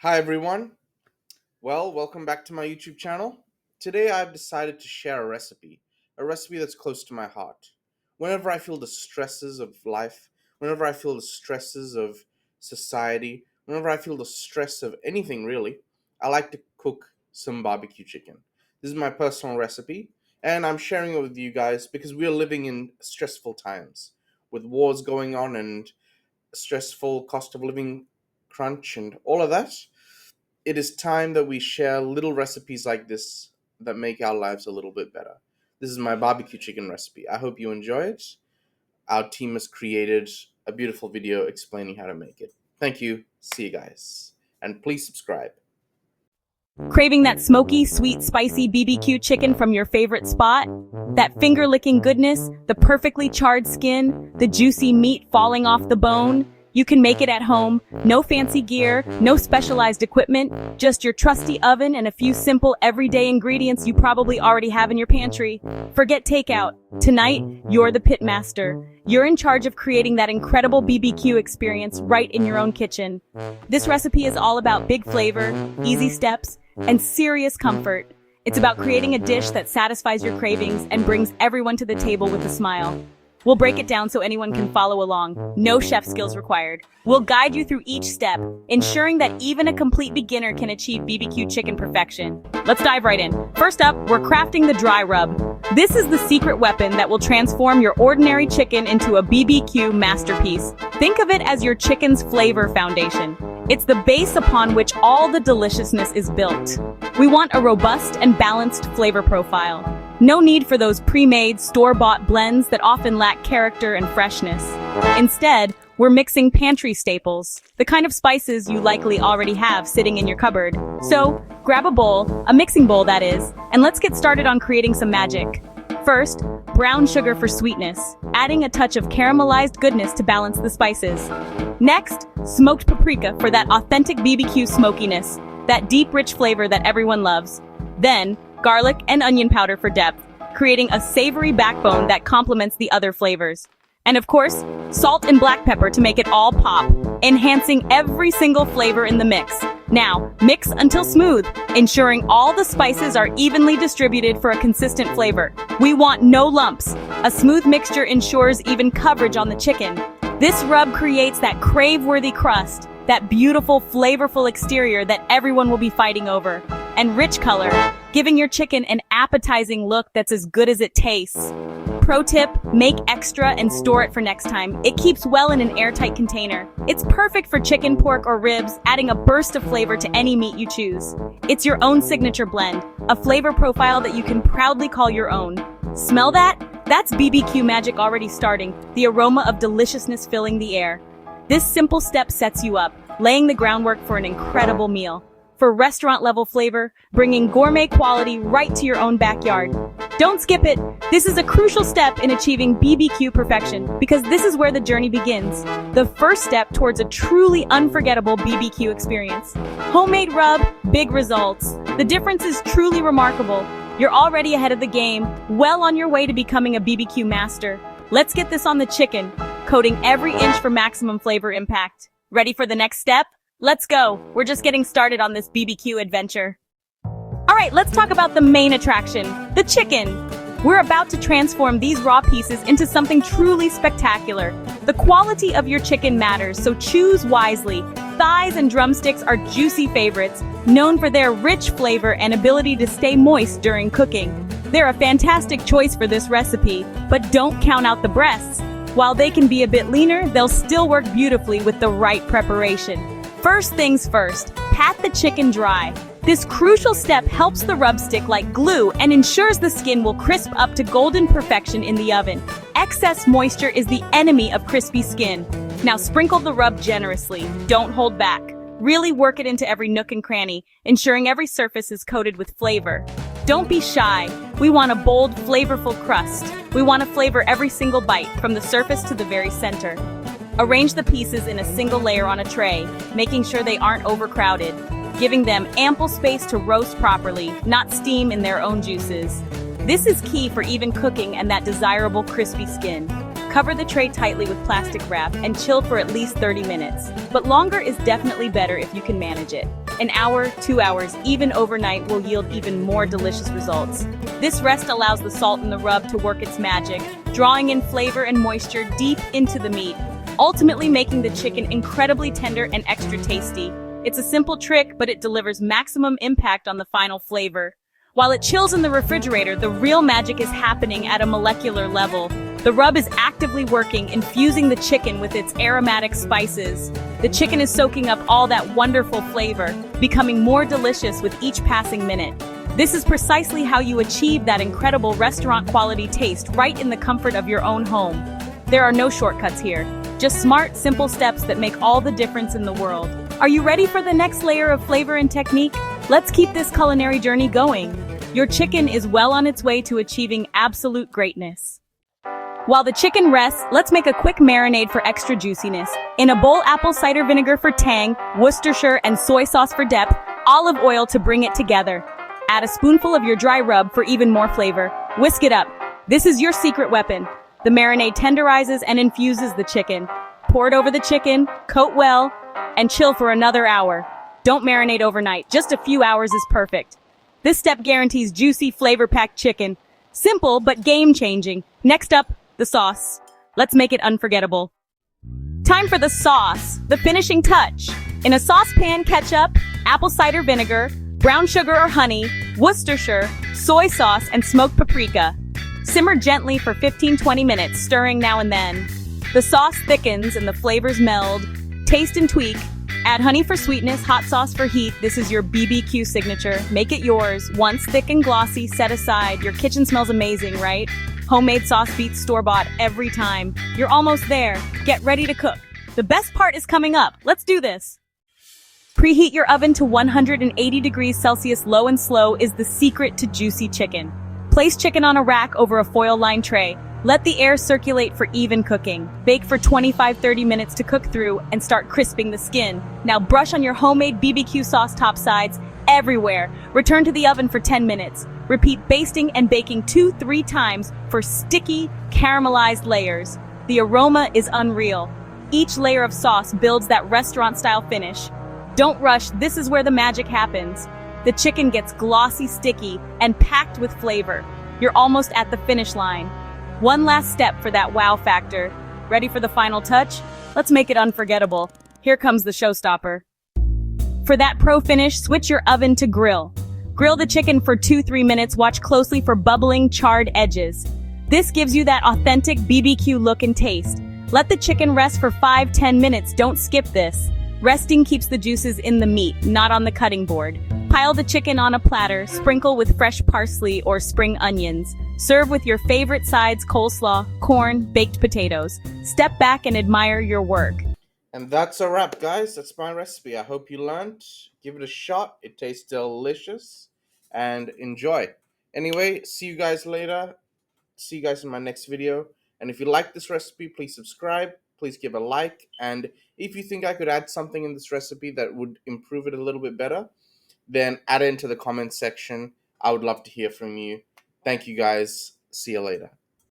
Hi everyone. Well, welcome back to my YouTube channel. Today I've decided to share a recipe that's close to my heart. Whenever I feel the stresses of life, whenever I feel the stresses of society, whenever I feel the stress of anything really, I like to cook some barbecue chicken. This is my personal recipe, and I'm sharing it with you guys because we are living in stressful times with wars going on and stressful cost of living crunch and all of that. It is time that we share little recipes like this that make our lives a little bit better. This is my barbecue chicken recipe. I hope you enjoy it. Our team has created a beautiful video explaining how to make it. Thank you. See you guys. And please subscribe. Craving that smoky, sweet, spicy BBQ chicken from your favorite spot? That finger-licking goodness, the perfectly charred skin, the juicy meat falling off the bone? You can make it at home, no fancy gear, no specialized equipment, just your trusty oven and a few simple everyday ingredients you probably already have in your pantry. Forget takeout. Tonight, you're the pit master. You're in charge of creating that incredible BBQ experience right in your own kitchen. This recipe is all about big flavor, easy steps, and serious comfort. It's about creating a dish that satisfies your cravings and brings everyone to the table with a smile. We'll break it down so anyone can follow along. No chef skills required. We'll guide you through each step, ensuring that even a complete beginner can achieve BBQ chicken perfection. Let's dive right in. First up, we're crafting the dry rub. This is the secret weapon that will transform your ordinary chicken into a BBQ masterpiece. Think of it as your chicken's flavor foundation. It's the base upon which all the deliciousness is built. We want a robust and balanced flavor profile. No need for those pre-made, store-bought blends that often lack character and freshness. Instead, we're mixing pantry staples, the kind of spices you likely already have sitting in your cupboard. So, grab a bowl, a mixing bowl that is, and let's get started on creating some magic. First, brown sugar for sweetness, adding a touch of caramelized goodness to balance the spices. Next, smoked paprika for that authentic BBQ smokiness, that deep, rich flavor that everyone loves. Then, garlic and onion powder for depth, creating a savory backbone that complements the other flavors. And of course, salt and black pepper to make it all pop, enhancing every single flavor in the mix. Now, mix until smooth, ensuring all the spices are evenly distributed for a consistent flavor. We want no lumps. A smooth mixture ensures even coverage on the chicken. This rub creates that crave-worthy crust, that beautiful, flavorful exterior that everyone will be fighting over, and rich color, giving your chicken an appetizing look that's as good as it tastes. Pro tip, make extra and store it for next time. It keeps well in an airtight container. It's perfect for chicken, pork, or ribs, adding a burst of flavor to any meat you choose. It's your own signature blend, a flavor profile that you can proudly call your own. Smell that? That's BBQ magic already starting, the aroma of deliciousness filling the air. This simple step sets you up, laying the groundwork for an incredible meal. For restaurant-level flavor, bringing gourmet quality right to your own backyard. Don't skip it. This is a crucial step in achieving BBQ perfection because this is where the journey begins. The first step towards a truly unforgettable BBQ experience. Homemade rub, big results. The difference is truly remarkable. You're already ahead of the game, well on your way to becoming a BBQ master. Let's get this on the chicken, coating every inch for maximum flavor impact. Ready for the next step? Let's go. We're just getting started on this BBQ adventure. All right, let's talk about the main attraction, the chicken. We're about to transform these raw pieces into something truly spectacular. The quality of your chicken matters, so choose wisely. Thighs and drumsticks are juicy favorites, known for their rich flavor and ability to stay moist during cooking. They're a fantastic choice for this recipe, but don't count out the breasts. While they can be a bit leaner, they'll still work beautifully with the right preparation. First things first, pat the chicken dry. This crucial step helps the rub stick like glue and ensures the skin will crisp up to golden perfection in the oven. Excess moisture is the enemy of crispy skin. Now sprinkle the rub generously. Don't hold back. Really work it into every nook and cranny, ensuring every surface is coated with flavor. Don't be shy. We want a bold, flavorful crust. We want to flavor every single bite, from the surface to the very center. Arrange the pieces in a single layer on a tray, making sure they aren't overcrowded, giving them ample space to roast properly, not steam in their own juices. This is key for even cooking and that desirable crispy skin. Cover the tray tightly with plastic wrap and chill for at least 30 minutes, but longer is definitely better if you can manage it. An hour, 2 hours, even overnight will yield even more delicious results. This rest allows the salt in the rub to work its magic, drawing in flavor and moisture deep into the meat, ultimately making the chicken incredibly tender and extra tasty. It's a simple trick, but it delivers maximum impact on the final flavor. While it chills in the refrigerator, the real magic is happening at a molecular level. The rub is actively working, infusing the chicken with its aromatic spices. The chicken is soaking up all that wonderful flavor, becoming more delicious with each passing minute. This is precisely how you achieve that incredible restaurant-quality taste right in the comfort of your own home. There are no shortcuts here, just smart, simple steps that make all the difference in the world. Are you ready for the next layer of flavor and technique? Let's keep this culinary journey going. Your chicken is well on its way to achieving absolute greatness. While the chicken rests, let's make a quick marinade for extra juiciness. In a bowl, apple cider vinegar for tang, Worcestershire and soy sauce for depth, olive oil to bring it together. Add a spoonful of your dry rub for even more flavor. Whisk it up. This is your secret weapon. The marinade tenderizes and infuses the chicken. Pour it over the chicken, coat well, and chill for another hour. Don't marinate overnight, just a few hours is perfect. This step guarantees juicy, flavor-packed chicken. Simple, but game-changing. Next up, the sauce. Let's make it unforgettable. Time for the sauce, the finishing touch. In a saucepan, ketchup, apple cider vinegar, brown sugar or honey, Worcestershire, soy sauce, and smoked paprika. Simmer gently for 15-20 minutes, stirring now and then. The sauce thickens and the flavors meld. Taste and tweak. Add honey for sweetness, hot sauce for heat. This is your BBQ signature. Make it yours. Once thick and glossy, set aside. Your kitchen smells amazing, right? Homemade sauce beats store-bought every time. You're almost there. Get ready to cook. The best part is coming up. Let's do this. Preheat your oven to 180 degrees Celsius. Low and slow is the secret to juicy chicken. Place chicken on a rack over a foil-lined tray. Let the air circulate for even cooking. Bake for 25-30 minutes to cook through and start crisping the skin. Now brush on your homemade BBQ sauce top sides everywhere. Return to the oven for 10 minutes. Repeat basting and baking 2-3 times for sticky, caramelized layers. The aroma is unreal. Each layer of sauce builds that restaurant-style finish. Don't rush, this is where the magic happens. The chicken gets glossy, sticky, and packed with flavor. You're almost at the finish line. One last step for that wow factor. Ready for the final touch? Let's make it unforgettable. Here comes the showstopper. For that pro finish, switch your oven to grill. Grill the chicken for 2-3 minutes. Watch closely for bubbling, charred edges. This gives you that authentic BBQ look and taste. Let the chicken rest for 5-10 minutes. Don't skip this. Resting keeps the juices in the meat, not on the cutting board. Pile the chicken on a platter, sprinkle with fresh parsley or spring onions. Serve with your favorite sides, coleslaw, corn, baked potatoes. Step back and admire your work. And that's a wrap, guys. That's my recipe. I hope you learned. Give it a shot. It tastes delicious. And enjoy. Anyway, see you guys later. See you guys in my next video. And if you like this recipe, please subscribe. Please give a like. And if you think I could add something in this recipe that would improve it a little bit better, then add it into the comments section. I would love to hear from you. Thank you guys. See you later.